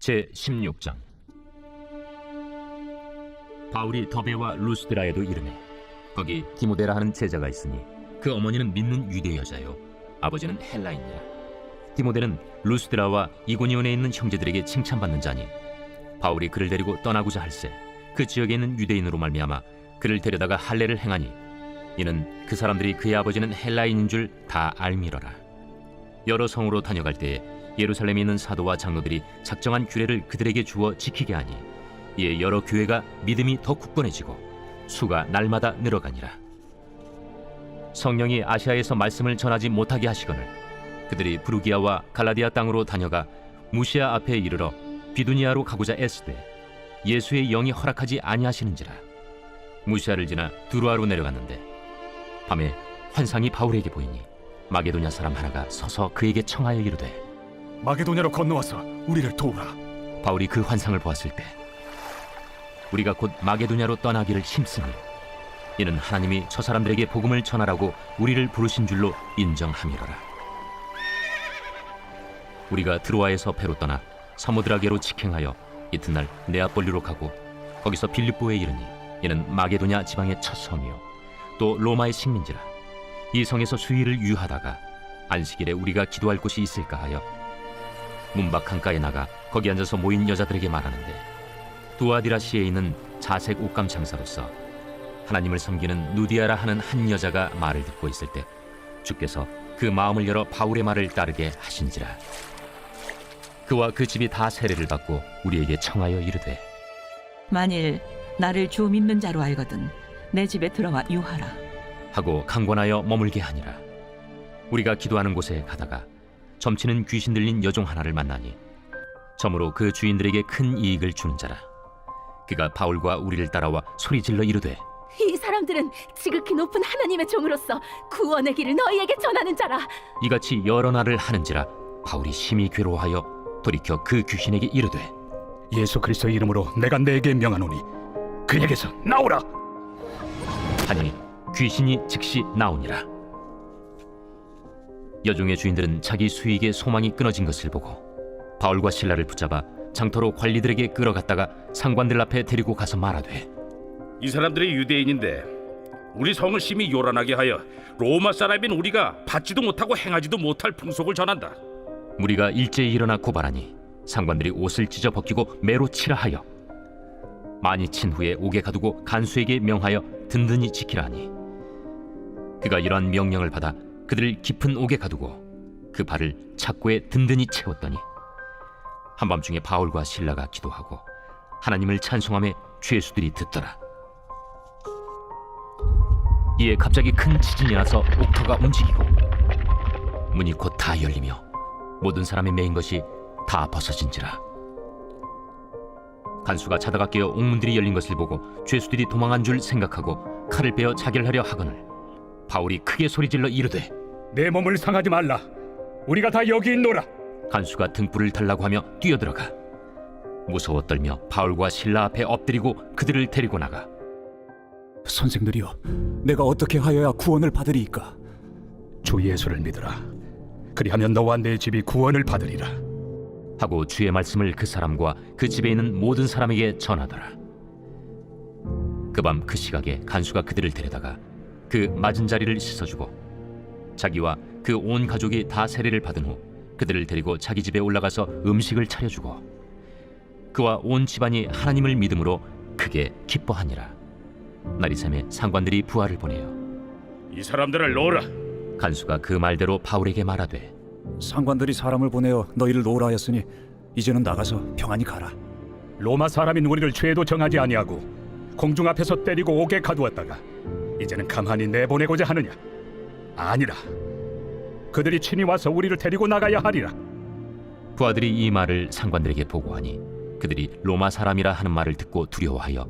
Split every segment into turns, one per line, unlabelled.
제16장. 바울이 더베와 루스드라에도 이르매 거기 디모데라 하는 제자가 있으니 그 어머니는 믿는 유대 여자요 아버지는 헬라인이라. 디모데는 루스드라와 이고니온에 있는 형제들에게 칭찬받는 자니 바울이 그를 데리고 떠나고자 할세 그 지역에 있는 유대인으로 말미암아 그를 데려다가 할례를 행하니 이는 그 사람들이 그의 아버지는 헬라인인 줄 다 알미러라. 여러 성으로 다녀갈 때에 예루살렘에 있는 사도와 장로들이 작정한 규례를 그들에게 주어 지키게 하니 이에 여러 교회가 믿음이 더 굳건해지고 수가 날마다 늘어가니라. 성령이 아시아에서 말씀을 전하지 못하게 하시거늘 그들이 부르기아와 갈라디아 땅으로 다녀가 무시아 앞에 이르러 비두니아로 가고자 애쓰되 예수의 영이 허락하지 아니하시는지라. 무시아를 지나 두루아로 내려갔는데 밤에 환상이 바울에게 보이니 마게도냐 사람 하나가 서서 그에게 청하여 이르되
마게도냐로 건너와서 우리를 도우라.
바울이 그 환상을 보았을 때 우리가 곧 마게도냐로 떠나기를 힘쓰니 이는 하나님이 저 사람들에게 복음을 전하라고 우리를 부르신 줄로 인정함이로라. 우리가 드로아에서 배로 떠나 사모드라게로 직행하여 이튿날 네아폴리로 가고 거기서 빌립보에 이르니 이는 마게도냐 지방의 첫 성이요 또 로마의 식민지라. 이 성에서 수일을 유하다가 안식일에 우리가 기도할 곳이 있을까 하여 문밖 강가에 나가 거기 앉아서 모인 여자들에게 말하는데 두아디라시에 있는 자색 옷감 장사로서 하나님을 섬기는 누디아라 하는 한 여자가 말을 듣고 있을 때 주께서 그 마음을 열어 바울의 말을 따르게 하신지라. 그와 그 집이 다 세례를 받고 우리에게 청하여 이르되
만일 나를 주 믿는 자로 알거든 내 집에 들어와 유하라
하고 강권하여 머물게 하니라. 우리가 기도하는 곳에 가다가 점치는 귀신 들린 여종 하나를 만나니 점으로 그 주인들에게 큰 이익을 주는 자라. 그가 바울과 우리를 따라와 소리질러 이르되
이 사람들은 지극히 높은 하나님의 종으로서 구원의 길을 너희에게 전하는 자라.
이같이 여러 날을 하는지라 바울이 심히 괴로워하여 돌이켜 그 귀신에게 이르되
예수 그리스도의 이름으로 내가 네게 명하노니 그에게서 나오라.
하니 귀신이 즉시 나오니라. 여종의 주인들은 자기 수익에 소망이 끊어진 것을 보고 바울과 실라를 붙잡아 장터로 관리들에게 끌어갔다가 상관들 앞에 데리고 가서 말하되
이 사람들이 유대인인데 우리 성을 심히 요란하게 하여 로마 사람인 우리가 받지도 못하고 행하지도 못할 풍속을 전한다.
무리가 일제히 일어나 고발하니 상관들이 옷을 찢어 벗기고 매로 치라 하여 많이 친 후에 옥에 가두고 간수에게 명하여 든든히 지키라 하니 그가 이러한 명령을 받아 그들을 깊은 옥에 가두고 그 발을 착고에 든든히 채웠더니 한밤중에 바울과 실라가 기도하고 하나님을 찬송하며 죄수들이 듣더라. 이에 갑자기 큰 지진이 나서 옥터가 움직이고 문이 곧 다 열리며 모든 사람이 메인 것이 다 벗어진지라. 간수가 자다가 깨어 옥문들이 열린 것을 보고 죄수들이 도망한 줄 생각하고 칼을 빼어 자결하려 하거늘 바울이 크게 소리질러 이르되
내 몸을 상하지 말라. 우리가 다 여기 있노라.
간수가 등불을 달라고 하며 뛰어들어가 무서워 떨며 바울과 실라 앞에 엎드리고 그들을 데리고 나가
선생들이여, 내가 어떻게 하여야 구원을 받으리이까?
주 예수를 믿으라. 그리하면 너와 내 집이 구원을 받으리라.
하고 주의 말씀을 그 사람과 그 집에 있는 모든 사람에게 전하더라. 그 밤 그 시각에 간수가 그들을 데려다가 그 맞은 자리를 씻어주고 자기와 그 온 가족이 다 세례를 받은 후 그들을 데리고 자기 집에 올라가서 음식을 차려주고 그와 온 집안이 하나님을 믿음으로 크게 기뻐하니라. 날이 새매 상관들이 부하를 보내어
이 사람들을 놓으라.
간수가 그 말대로 바울에게 말하되
상관들이 사람을 보내어 너희를 놓으라 하였으니 이제는 나가서 평안히 가라.
로마 사람인 우리를 죄도 정하지 아니하고 공중 앞에서 때리고 옥에 가두었다가 이제는 가만히 내보내고자 하느냐? 아니라 그들이 친히 와서 우리를 데리고 나가야 하리라.
부하들이 이 말을 상관들에게 보고하니 그들이 로마 사람이라 하는 말을 듣고 두려워하여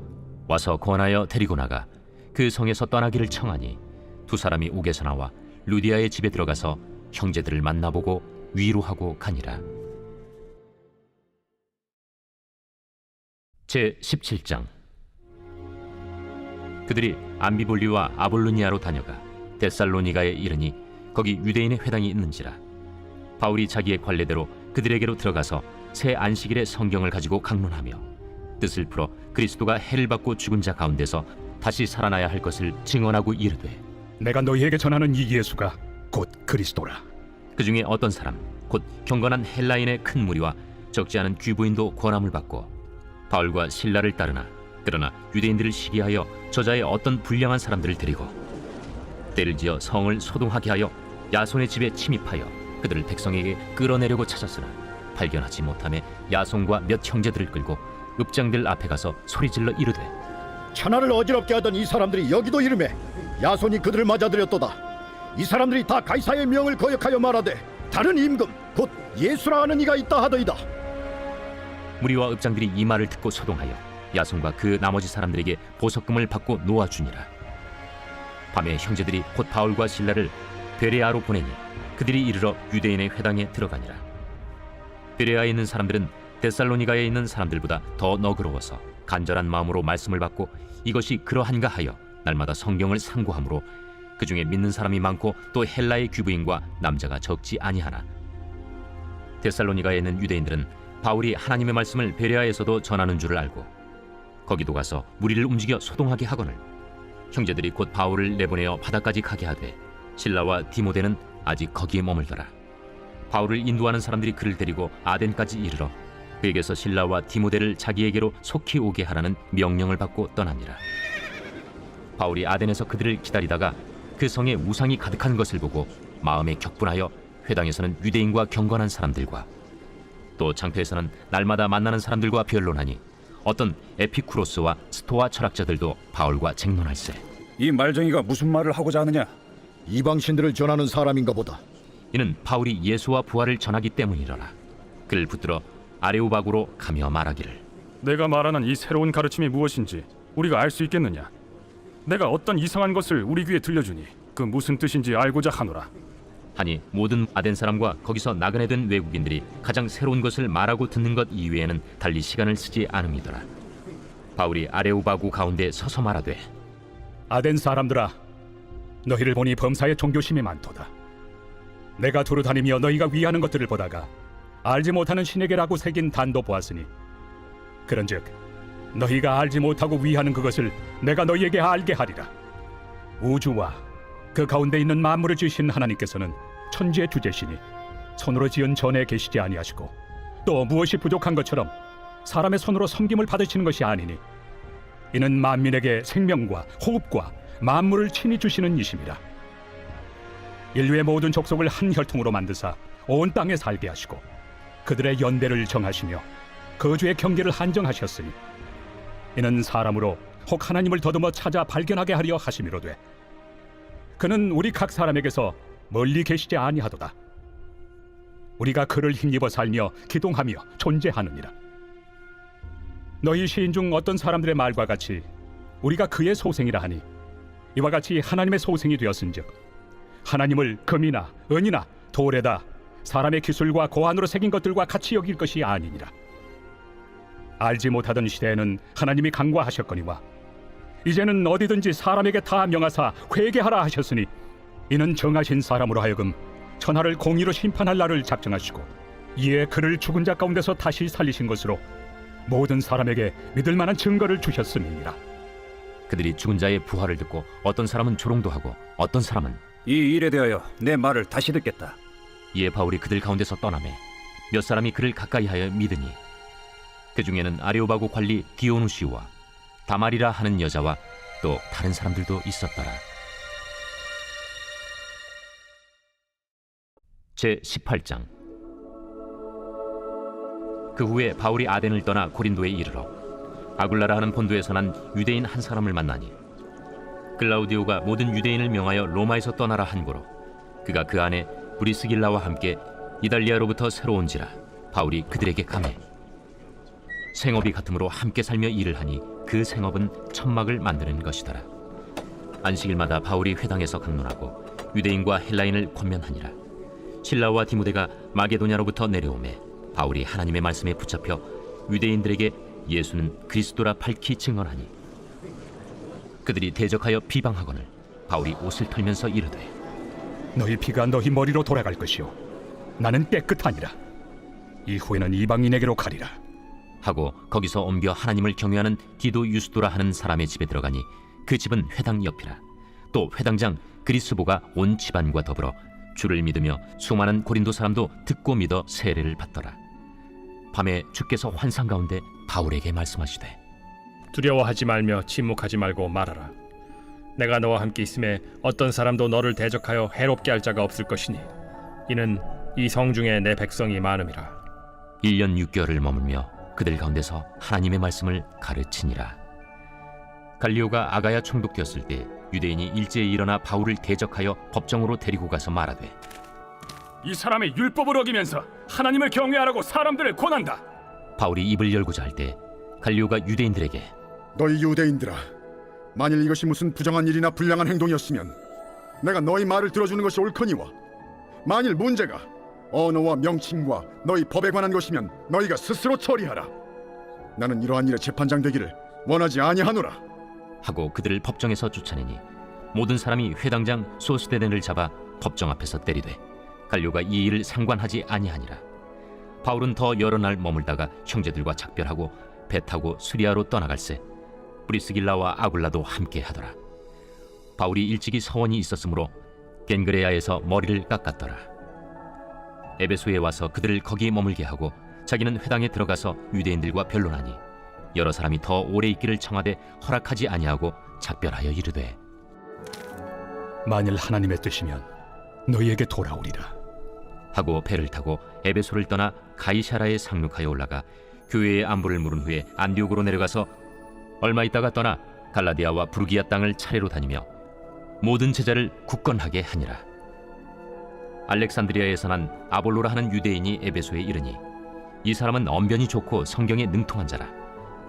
와서 권하여 데리고 나가 그 성에서 떠나기를 청하니 두 사람이 옥에서 나와 루디아의 집에 들어가서 형제들을 만나보고 위로하고 가니라. 제17장. 그들이 암비볼리와 아볼로니아로 다녀가 데살로니가에 이르니 거기 유대인의 회당이 있는지라. 바울이 자기의 관례대로 그들에게로 들어가서 새 안식일의 성경을 가지고 강론하며 뜻을 풀어 그리스도가 해를 받고 죽은 자 가운데서 다시 살아나야 할 것을 증언하고 이르되
내가 너희에게 전하는 이 예수가 곧 그리스도라.
그 중에 어떤 사람 곧 경건한 헬라인의 큰 무리와 적지 않은 귀부인도 권함을 받고 바울과 실라를 따르나 그러나 유대인들을 시기하여 저자의 어떤 불량한 사람들을 데리고 때를 지어 성을 소동하게 하여 야손의 집에 침입하여 그들을 백성에게 끌어내려고 찾았으나 발견하지 못하며 야손과 몇 형제들을 끌고 읍장들 앞에 가서 소리질러 이르되
천하를 어지럽게 하던 이 사람들이 여기도 이름에 야손이 그들을 맞아들였도다. 이 사람들이 다 가이사의 명을 거역하여 말하되 다른 임금 곧 예수라 하는 이가 있다 하더이다.
무리와 읍장들이 이 말을 듣고 소동하여 야손과 그 나머지 사람들에게 보석금을 받고 놓아주니라. 밤에 형제들이 곧 바울과 실라를 베레아로 보내니 그들이 이르러 유대인의 회당에 들어가니라. 베레아에 있는 사람들은 데살로니가에 있는 사람들보다 더 너그러워서 간절한 마음으로 말씀을 받고 이것이 그러한가 하여 날마다 성경을 상고하므로 그 중에 믿는 사람이 많고 또 헬라의 귀부인과 남자가 적지 아니하나 데살로니가에 있는 유대인들은 바울이 하나님의 말씀을 베레아에서도 전하는 줄을 알고 거기도 가서 무리를 움직여 소동하게 하거늘 형제들이 곧 바울을 내보내어 바다까지 가게 하되 실라와 디모데는 아직 거기에 머물더라. 바울을 인도하는 사람들이 그를 데리고 아덴까지 이르러 그에게서 실라와 디모데를 자기에게로 속히 오게 하라는 명령을 받고 떠나니라. 바울이 아덴에서 그들을 기다리다가 그 성에 우상이 가득한 것을 보고 마음에 격분하여 회당에서는 유대인과 경건한 사람들과 또 장터에서는 날마다 만나는 사람들과 변론하니 어떤 에피쿠로스와 스토아 철학자들도 바울과 쟁론할세.
이 말쟁이가 무슨 말을 하고자 하느냐?
이방신들을 전하는 사람인가 보다.
이는 바울이 예수와 부활을 전하기 때문이로라. 그를 붙들어 아레오바구로 가며 말하기를
내가 말하는 이 새로운 가르침이 무엇인지 우리가 알 수 있겠느냐? 내가 어떤 이상한 것을 우리 귀에 들려주니 그 무슨 뜻인지 알고자 하노라.
하니 모든 아덴 사람과 거기서 나그네 된 외국인들이 가장 새로운 것을 말하고 듣는 것 이외에는 달리 시간을 쓰지 않음이더라. 바울이 아레오바구 가운데 서서 말하되
아덴 사람들아, 너희를 보니 범사에 종교심이 많도다. 내가 두루 다니며 너희가 위하는 것들을 보다가 알지 못하는 신에게라고 새긴 단도 보았으니 그런즉 너희가 알지 못하고 위하는 그것을 내가 너희에게 알게 하리라. 우주와 그 가운데 있는 만물을 지으신 하나님께서는 천지의 주제시니 손으로 지은 전에 계시지 아니하시고 또 무엇이 부족한 것처럼 사람의 손으로 섬김을 받으시는 것이 아니니 이는 만민에게 생명과 호흡과 만물을 친히 주시는 이심이라. 인류의 모든 족속을 한 혈통으로 만드사 온 땅에 살게 하시고 그들의 연대를 정하시며 거주의 경계를 한정하셨으니 이는 사람으로 혹 하나님을 더듬어 찾아 발견하게 하려 하심이로되 그는 우리 각 사람에게서 멀리 계시지 아니하도다. 우리가 그를 힘입어 살며 기동하며 존재하느니라. 너희 시인 중 어떤 사람들의 말과 같이 우리가 그의 소생이라 하니 이와 같이 하나님의 소생이 되었은즉 하나님을 금이나 은이나 돌에다 사람의 기술과 고안으로 새긴 것들과 같이 여길 것이 아니니라. 알지 못하던 시대에는 하나님이 간과하셨거니와 이제는 어디든지 사람에게 다 명하사 회개하라 하셨으니 이는 정하신 사람으로 하여금 천하를 공의로 심판할 날을 작정하시고 이에 그를 죽은 자 가운데서 다시 살리신 것으로 모든 사람에게 믿을 만한 증거를 주셨음이니라.
그들이 죽은 자의 부활을 듣고 어떤 사람은 조롱도 하고 어떤 사람은
이 일에 대하여 내 말을 다시 듣겠다.
이에 바울이 그들 가운데서 떠나매 몇 사람이 그를 가까이하여 믿으니 그 중에는 아레오바고 관리 디오누시와 다말이라 하는 여자와 또 다른 사람들도 있었더라. 제 18장. 그 후에 바울이 아덴을 떠나 고린도에 이르러 아굴라라 하는 본도에서 난 유대인 한 사람을 만나니 글라우디오가 모든 유대인을 명하여 로마에서 떠나라 한고로 그가 그 안에 브리스길라와 함께 이달리아로부터 새로 온지라 바울이 그들에게 가매 생업이 같으므로 함께 살며 일을 하니 그 생업은 천막을 만드는 것이더라. 안식일마다 바울이 회당에서 강론하고 유대인과 헬라인을 권면하니라. 실라와 디모데가 마게도냐로부터 내려오매 바울이 하나님의 말씀에 붙잡혀 유대인들에게 예수는 그리스도라 밝히 증언하니 그들이 대적하여 비방하거늘 바울이 옷을 털면서 이르되
너희 피가 너희 머리로 돌아갈 것이요 나는 깨끗하니라. 이후에는 이방인에게로 가리라.
하고 거기서 옮겨 하나님을 경외하는 디도 유스도라 하는 사람의 집에 들어가니 그 집은 회당 옆이라. 또 회당장 그리스보가 온 집안과 더불어 주를 믿으며 수많은 고린도 사람도 듣고 믿어 세례를 받더라. 밤에 주께서 환상 가운데 바울에게 말씀하시되
두려워하지 말며 침묵하지 말고 말하라. 내가 너와 함께 있음에 어떤 사람도 너를 대적하여 해롭게 할 자가 없을 것이니 이는 이 성 중에 내 백성이 많음이라.
1년 6개월을 머물며 그들 가운데서 하나님의 말씀을 가르치니라. 갈리오가 아가야 총독되었을 때 유대인이 일제히 일어나 바울을 대적하여 법정으로 데리고 가서 말하되
이 사람의 율법을 어기면서 하나님을 경외하라고 사람들을 권한다.
바울이 입을 열고자 할 때 갈리오가 유대인들에게
너희 유대인들아, 만일 이것이 무슨 부정한 일이나 불량한 행동이었으면 내가 너희 말을 들어주는 것이 옳거니와 만일 문제가 언어와 명칭과 너희 법에 관한 것이면 너희가 스스로 처리하라. 나는 이러한 일에 재판장 되기를 원하지 아니하노라.
하고 그들을 법정에서 쫓아내니 모든 사람이 회당장 소스데넨을 잡아 법정 앞에서 때리되 갈료가 이 일을 상관하지 아니하니라. 바울은 더 여러 날 머물다가 형제들과 작별하고 배 타고 수리아로 떠나갈새 브리스길라와 아굴라도 함께 하더라. 바울이 일찍이 서원이 있었으므로 겐그레아에서 머리를 깎았더라. 에베소에 와서 그들을 거기 머물게 하고 자기는 회당에 들어가서 유대인들과 변론하니 여러 사람이 더 오래 있기를 청하되 허락하지 아니하고 작별하여 이르되
만일 하나님의 뜻이면 너희에게 돌아오리라.
하고 배를 타고 에베소를 떠나 가이사라에 상륙하여 올라가 교회의 안부를 물은 후에 안디옥으로 내려가서 얼마 있다가 떠나 갈라디아와 부르기아 땅을 차례로 다니며 모든 제자를 굳건하게 하니라. 알렉산드리아에서 난 아볼로라 하는 유대인이 에베소에 이르니 이 사람은 언변이 좋고 성경에 능통한 자라.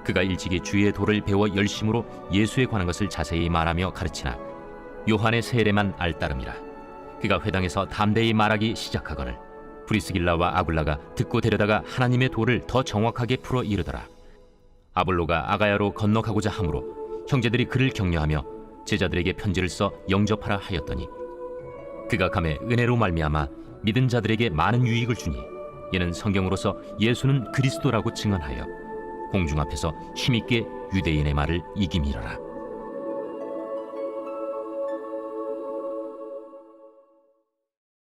그가 일찍이 주의 도를 배워 열심으로 예수에 관한 것을 자세히 말하며 가르치나 요한의 세례만 알따름이라. 그가 회당에서 담대히 말하기 시작하거늘 브리스길라와 아굴라가 듣고 데려다가 하나님의 도를 더 정확하게 풀어 이르더라. 아볼로가 아가야로 건너가고자 하므로 형제들이 그를 격려하며 제자들에게 편지를 써 영접하라 하였더니 그가 감에 은혜로 말미암아 믿은 자들에게 많은 유익을 주니 이는 성경으로서 예수는 그리스도라고 증언하여 공중 앞에서 힘있게 유대인의 말을 이김이러라.